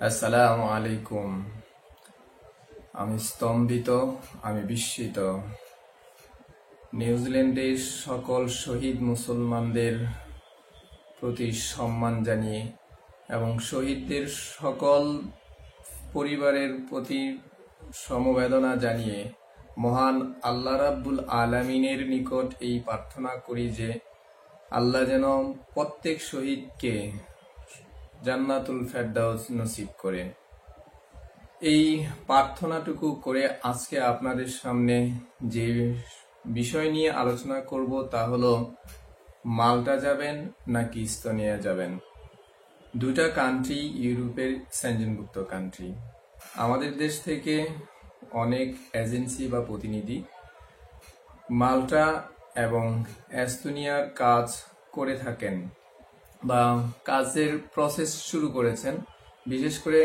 আসসালামু আলাইকুম। আমি স্তম্ভিত, আমি বিস্মিত। নিউজিল্যান্ডের সকল শহীদ মুসলমানদের প্রতি সম্মান জানিয়ে এবং শহীদদের সকল পরিবারের প্রতি সমবেদনা জানিয়ে মহান আল্লাহ রাব্বুল আলামিনের নিকট এই প্রার্থনা করি যে আল্লাহ যেন প্রত্যেক শহীদকে জান্নাতুল ফেরদাউস নসিব করে। এই প্রার্থনাটুকু করে আজকে আপনাদের সামনে যে বিষয় নিয়ে আলোচনা করব তা হলো মাল্টা যাবেন নাকি ইস্তোনিয়া যাবেন। দুটা কান্ট্রি ইউরোপের সেনজেনভুক্ত কান্ট্রি। আমাদের দেশ থেকে অনেক এজেন্সি বা প্রতিনিধি মাল্টা এবং এস্তোনিয়ার কাজ করে থাকেন বা কাজের প্রসেস শুরু করেছেন। বিশেষ করে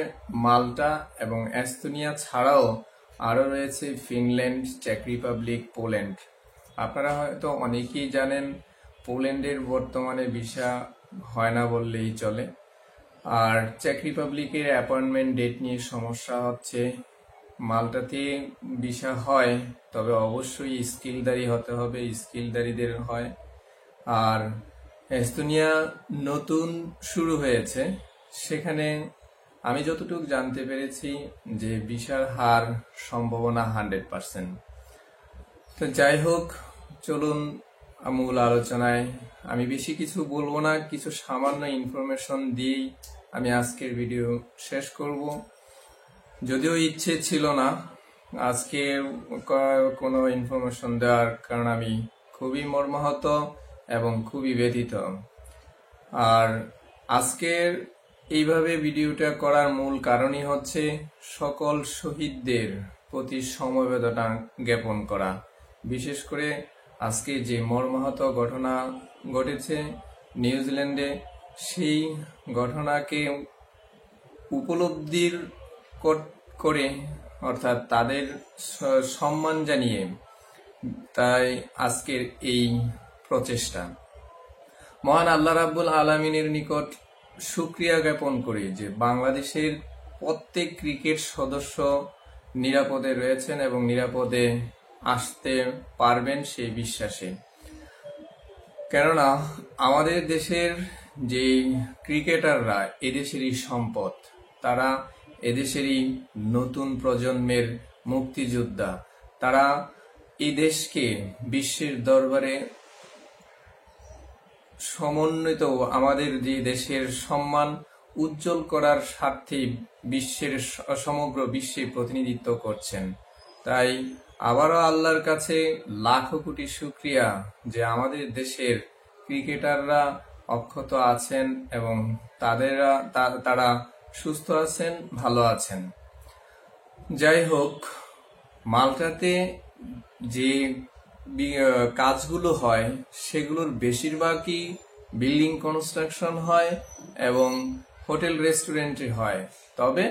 মাল্টা এবং এস্তোনিয়া ছাড়াও আরও রয়েছে ফিনল্যান্ড, চেক রিপাবলিক, পোল্যান্ড। আপনারা হয়তো অনেকেই জানেন পোল্যান্ডের বর্তমানে ভিসা হয় না বললেই চলে। আর চেক রিপাবলিকের অ্যাপয়েন্টমেন্ট ডেট নিয়ে সমস্যা হচ্ছে। মাল্টাতে ভিসা হয়, তবে অবশ্যই স্কিলদারি হতে হবে, স্কিলদারিদের হয়। আর এস্তোনিয়া নতুন শুরু হয়েছে, সেখানে আমি যতটুকু জানতে পেরেছি যে ভিসার হার সম্ভাবনা 100%। তো যাই হোক, চলুন মূল আলোচনায়। আমি বেশি কিছু বলবো না, কিছু সামান্য ইনফরমেশন দিয়েই আমি আজকের ভিডিও শেষ করব। যদিও ইচ্ছে ছিল না আজকে কোনো ইনফরমেশন দেওয়ার, কারণ আমি খুবই মর্মাহত এবং খুবই ব্যথিত। আর আজকের এইভাবে ভিডিওটা করার মূল কারণই হচ্ছে সকল শহীদদের প্রতি সমবেদনা জ্ঞাপন করা। বিশেষ করে আজকে যে মর্মাহত ঘটনা ঘটেছে নিউজিল্যান্ডে, সেই ঘটনাকে উপলব্ধির করে, অর্থাৎ তাদের সম্মান জানিয়ে, তাই আজকের এই প্রচেষ্টা। মহান আল্লাহ রাব্বুল আলামিনের নিকট শুকরিয়া জ্ঞাপন করি যে বাংলাদেশের প্রত্যেক ক্রিকেট সদস্য নিরাপদে রয়েছেন এবং নিরাপদে আসতে পারবেন সেই বিশ্বাসে। কেননা আমাদের দেশের যে ক্রিকেটাররা এদেশেরই সম্পদ, তারা এদেশেরই নতুন প্রজন্মের মুক্তিযোদ্ধা। তারা এই দেশকে বিশ্বের দরবারে সমন্বিত, আমাদের যে দেশের সম্মান উজ্জ্বল করার স্বার্থে বিশ্বের সমগ্র বিশ্বে প্রতিনিধিত্ব করছেন। তাই আবারও আল্লাহর কাছে লাখো কোটি শুকরিয়া যে আমাদের দেশের ক্রিকেটাররা অক্ষত আছেন এবং তারা সুস্থ আছেন, ভালো আছেন। যাই হোক, মাল্টাতে যে কাজগুলো হয় সেগুলোর বেশিরভাগই বিল্ডিং কনস্ট্রাকশন হয় এবং হোটেল রেস্টুরেন্টে হয়, তবে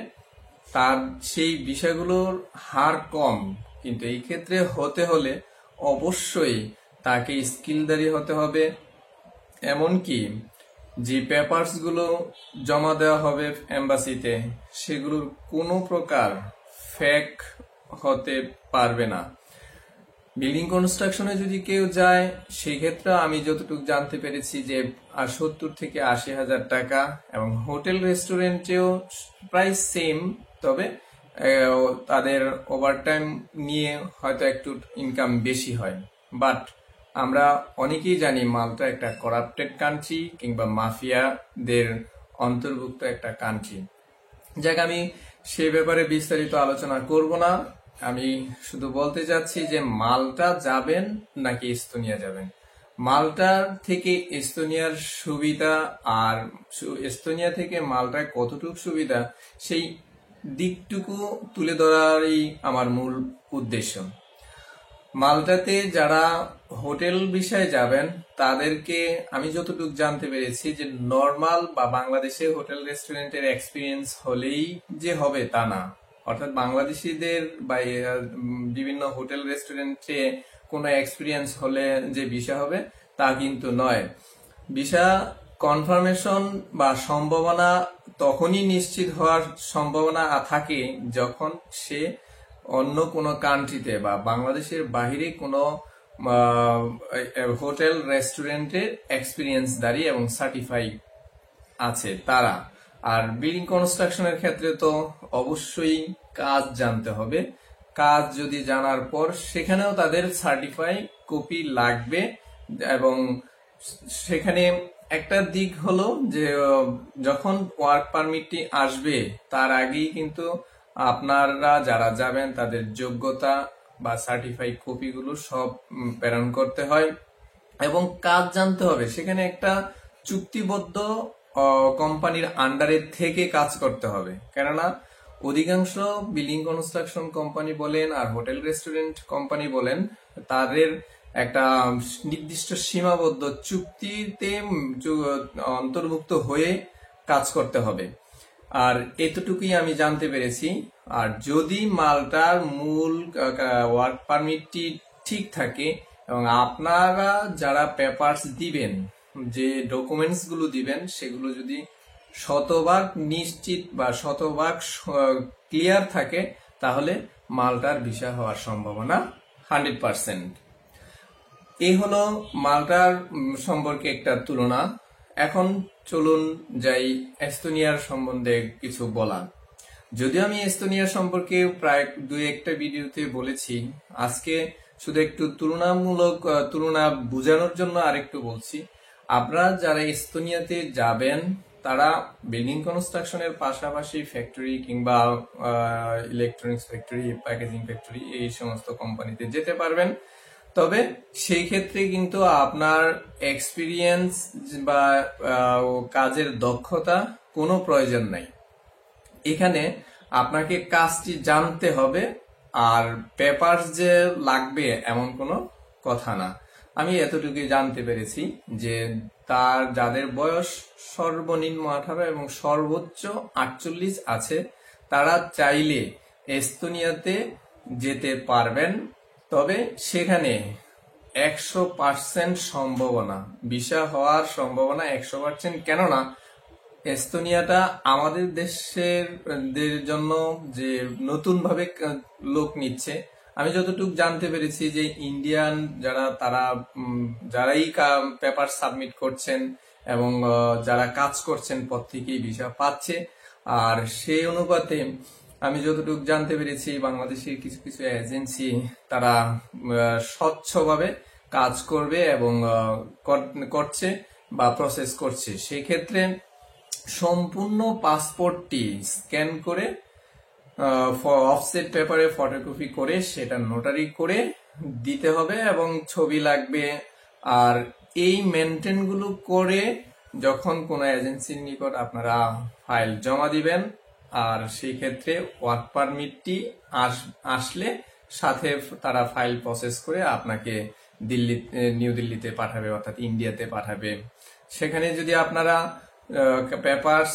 তার সেই বিষয়গুলোর হার কম। কিন্তু এই ক্ষেত্রে হতে হলে অবশ্যই তাকে স্কিলদারি হতে হবে। এমনকি যে পেপারসগুলো জমা দেওয়া হবে এম্বাসিতে, সেগুলোর কোনো প্রকার ফেক হতে পারবে না। বিল্ডিং কনস্ট্রাকশনে যদি কেউ যায়, সেক্ষেত্রে আমি যতটুকু জানতে পেরেছি যে 70 থেকে 80 হাজার টাকা, এবং হোটেল রেস্টুরেন্টেও প্রায় সেম, তবে তাদের ওভারটাইম নিয়ে হয়তো একটু ইনকাম বেশি হয়। বাট আমরা অনেকেই জানি মাল্টা একটা করাপ্টেড কান্ট্রি কিংবা মাফিয়াদের অন্তর্ভুক্ত একটা কান্ট্রি। যাক, আমি সে ব্যাপারে বিস্তারিত আলোচনা করব না। আমি শুধু বলতে চাচ্ছি যে মাল্টা যাবেন নাকি এস্তোনিয়া যাবেন। মাল্টা থেকে এস্তোনিয়ার সুবিধা আর এস্তোনিয়া থেকে মাল্টায় কতটুকু সুবিধা, সেই দিকটুকু তুলে ধরারই আমার মূল উদ্দেশ্য। মাল্টাতে যারা হোটেল বিষয়ে যাবেন, তাদেরকে আমি যতটুকু জানতে পেরেছি যে নর্মাল বা বাংলাদেশে হোটেল রেস্টুরেন্টের এক্সপিরিয়েন্স হলেই যে হবে তা না। অর্থাৎ বাংলাদেশিদের বা বিভিন্ন হোটেল রেস্টুরেন্টে কোনো এক্সপিরিয়েন্স হলে যে ভিসা হবে তা কিন্তু নয়। ভিসা কনফার্মেশন বা সম্ভাবনা তখনই নিশ্চিত হওয়ার সম্ভাবনা থাকে যখন সে অন্য কোনো কান্ট্রিতে বা বাংলাদেশের বাইরে কোনো হোটেল রেস্টুরেন্টের এক্সপিরিয়েন্স দাঁড়িয়ে এবং সার্টিফাই আছে তারা। আর বিল্ডিং কনস্ট্রাকশনের ক্ষেত্রে তো অবশ্যই কাজ জানতে হবে। কাজ যদি জানার পর সেখানেও তাদের সার্টিফাই কপি লাগবে। এবং সেখানে একটা দিক হলো যে যখন ওয়ার্ক পারমিটটি আসবে তার আগেই কিন্তু আপনারা যারা যাবেন তাদের যোগ্যতা বা সার্টিফাই কপিগুলো সব প্রেরণ করতে হয় এবং কাজ জানতে হবে। সেখানে একটা চুক্তিবদ্ধ কোম্পানির আন্ডারে থেকে কাজ করতে হবে, কেননা অধিকাংশ বিল্ডিং কনস্ট্রাকশন কোম্পানি বলেন আর হোটেল রেস্টুরেন্ট কোম্পানি বলেন, তাদের একটা নির্দিষ্ট সীমাবদ্ধ চুক্তিতে অন্তর্ভুক্ত হয়ে কাজ করতে হবে। আর এতটুকুই আমি জানতে পেরেছি। আর যদি মালটার মূল ওয়ার্ক পারমিটটি ঠিক থাকে এবং আপনারা যারা পেপারস দিবেন, যে ডকুমেন্টস গুলো দিবেন, সেগুলো যদি শতভাগ নিশ্চিত বা শতভাগ ক্লিয়ার থাকে, তাহলে মালটার ভিসা হওয়ার সম্ভাবনা 100%। এই হলো মালটার সম্পর্কে একটা তুলনা। এখন চলুন যাই এস্তোনিয়ার সম্বন্ধে কিছু বলা। যদিও আমি এস্তোনিয়া সম্পর্কে প্রায় 2-1টা ভিডিওতে বলেছি, আজকে শুধু একটু তুলনা বোঝানোর জন্য আরেকটু বলছি। আপনারা যারা এস্তোনিয়াতে যাবেন তারা বিল্ডিং কনস্ট্রাকশনের পাশাপাশি ফ্যাক্টরি কিংবা ইলেকট্রনিক্স ফ্যাক্টরি, প্যাকেজিং ফ্যাক্টরি, এই সমস্ত কোম্পানিতে যেতে পারবেন। তবে সেই ক্ষেত্রে কিন্তু আপনার এক্সপিরিয়েন্স বা কাজের দক্ষতা কোনো প্রয়োজন নাই। এখানে আপনাকে কাজটি জানতে হবে, আর পেপার যে লাগবে এমন কোনো কথা না। আমি এতটুকু জানতে পেরেছি যে যাদের বয়স সর্বনিম্ন 18 এবং সর্বোচ্চ 48 আছে, তারা চাইলে এস্তোনিয়াতে যেতে পারবেন। তবে সেখানে 100% সম্ভাবনা, ভিসা হওয়ার সম্ভাবনা 100%। কেননা এস্তোনিয়াটা আমাদের দেশের জন্য যে নতুন ভাবে লোক নিচ্ছে, আমি যতটুকু জানতে পেরেছি যে ইন্ডিয়ান যারাই পেপার সাবমিট করছেন এবং যারা কাজ করছেন প্রত্যেকেই ভিসা পাচ্ছে। আর সেই অনুপাতে আমি যতটুকু জানতে পেরেছি বাংলাদেশের কিছু কিছু এজেন্সি তারা স্বচ্ছভাবে কাজ করবে এবং করছে বা প্রসেস করছে। সেই ক্ষেত্রে সম্পূর্ণ পাসপোর্টটি স্ক্যান করে অফসেট পেপারে ফটোকপি করে সেটা নোটারি করে দিতে হবে এবং ছবি লাগবে। আর এই মেনটেন গুলো করে যখন কোনো এজেন্সির নিকট আপনারা ফাইল জমা দিবেন, আর সেই ক্ষেত্রে ওয়ার্ক পারমিটটি আসলে সাথে তারা ফাইল প্রসেস করে আপনাকে নিউ দিল্লিতে পাঠাবে, অর্থাৎ ইন্ডিয়াতে পাঠাবে। সেখানে যদি আপনারা পেপারস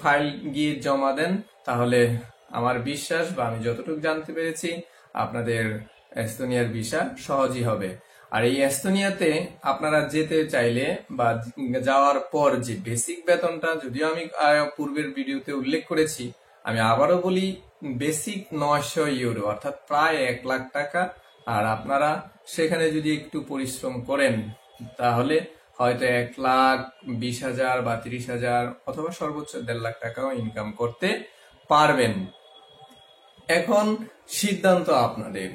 ফাইল গিয়ে জমা দেন, তাহলে আমার বিশ্বাস বা আমি যতটুকু জানতে পেরেছি আপনাদের এস্তোনিয়ার ভিসা সহজই হবে। আর এই এস্তোনিয়াতে আপনারা যেতে চাইলে বা যাওয়ার পর যে বেসিক বেতনটা, যদিও আমি পূর্বের ভিডিওতে উল্লেখ করেছি, আমি আবারও বলি, বেসিক 900 ইউরো, অর্থাৎ প্রায় 1 লাখ টাকা। আর আপনারা সেখানে যদি একটু পরিশ্রম করেন তাহলে হয়তো 1,20,000 বা 30,000 অথবা সর্বোচ্চ 1.5 লাখ টাকাও ইনকাম করতে পারবেন। এখন সিদ্ধান্ত আপনাদের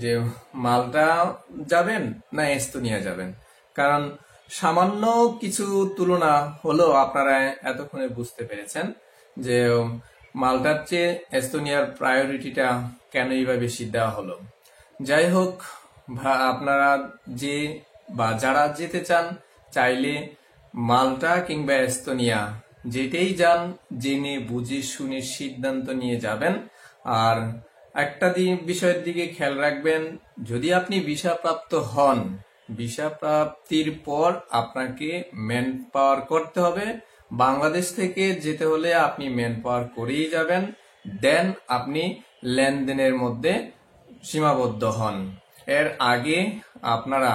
যে মাল্টা যাবেন না এস্তোনিয়া যাবেন। কারণ সামান্য কিছু তুলনা হলেও আপনারা এতক্ষণে বুঝতে পেরেছেন যে মাল্টার চেয়ে এস্তোনিয়ার প্রায়োরিটিটা কেনই বা বেশি দেওয়া হলো। যাই হোক, আপনারা যারা যেতে চান, চাইলে মাল্টা কিংবা এস্তোনিয়া যেতেই যান, জেনে বুঝে শুনে সিদ্ধান্ত নিয়ে যাবেন। আর একটা বিষয়ের দিকে খেয়াল রাখবেন, যদি আপনি ভিসা প্রাপ্ত হন, ভিসা প্রাপ্তির পর আপনাকে ম্যান পাওয়ার করতে হবে। বাংলাদেশ থেকে যেতে হলে আপনি ম্যান পাওয়ার করেই যাবেন, দেন আপনি লেনদেনের মধ্যে সীমাবদ্ধ হন। এর আগে আপনারা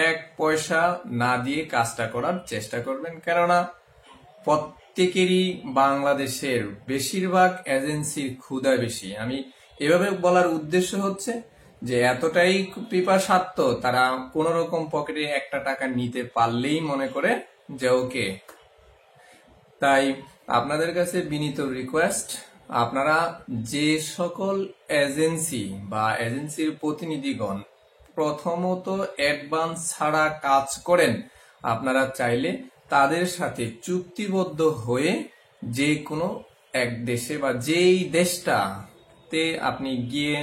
1 পয়সা না দিয়ে কাজটা করার চেষ্টা করবেন, কেননা প্রত্যেকেরই বাংলাদেশের বেশিরভাগ এজেন্সির ক্ষুধা বেশি। আমি এভাবে বলার উদ্দেশ্য হচ্ছে যে এতটাই পিপাসার্থ, তারা কোন রকম পকেটে একটা টাকা নিতে পারলেই মনে করে যে ওকে। তাই আপনাদের কাছে বিনীত রিকোয়েস্ট, আপনারা যে সকল এজেন্সি বা এজেন্সির প্রতিনিধিগণ প্রথমত অ্যাডভান্স ছাড়া কাজ করেন, আপনারা চাইলে তাদের সাথে চুক্তিবদ্ধ হয়ে যে কোনো এক দেশে বা যেই দেশটাতে আপনি গিয়ে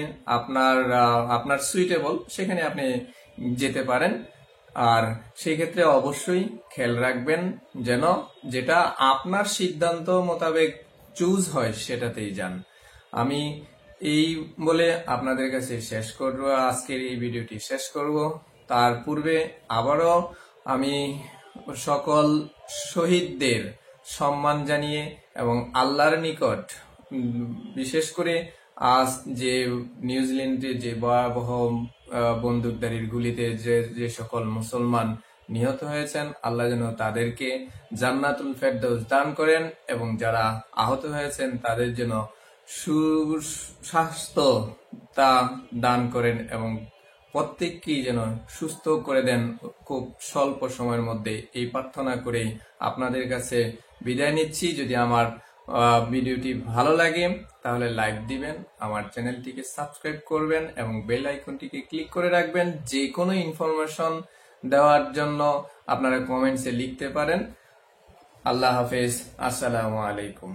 আপনার সুইটেবল সেখানে আপনি যেতে পারেন। আর সেই ক্ষেত্রে অবশ্যই খেয়াল রাখবেন যেন যেটা আপনার সিদ্ধান্ত মোতাবেক চুজ হয় সেটাতেই যান। আমি এই বলে আপনাদের কাছে শেষ করব, আজকের এই ভিডিওটি শেষ করব। তার পূর্বে আবারও আমি সকল শহীদদের সম্মান জানিয়ে এবং আল্লাহর নিকট বিশেষ করে আজ যে নিউজিল্যান্ডে যে ভয়াবহ বন্দুকধারীর গুলিতে যে সকল মুসলমান নিহত হয়েছেন, আল্লাহ যেন তাদেরকে জান্নাতুল ফেরদৌস দান করেন এবং যারা আহত হয়েছেন তাদের জন্য সুস্বাস্থ্য তা দান করেন এবং প্রত্যেককেই যেন সুস্থ করে দেন খুব স্বল্প সময়ের মধ্যে। এই প্রার্থনা করেই আপনাদের কাছে বিদায় নিচ্ছি। যদি আমার ভিডিওটি ভালো লাগে তাহলে লাইক দিবেন, আমার চ্যানেলটিকে সাবস্ক্রাইব করবেন এবং বেল আইকনটিকে ক্লিক করে রাখবেন। যে কোনো ইনফরমেশন দেওয়ার জন্য আপনারা কমেন্টসে লিখতে পারেন। আল্লাহ হাফেজ, আসসালামু আলাইকুম।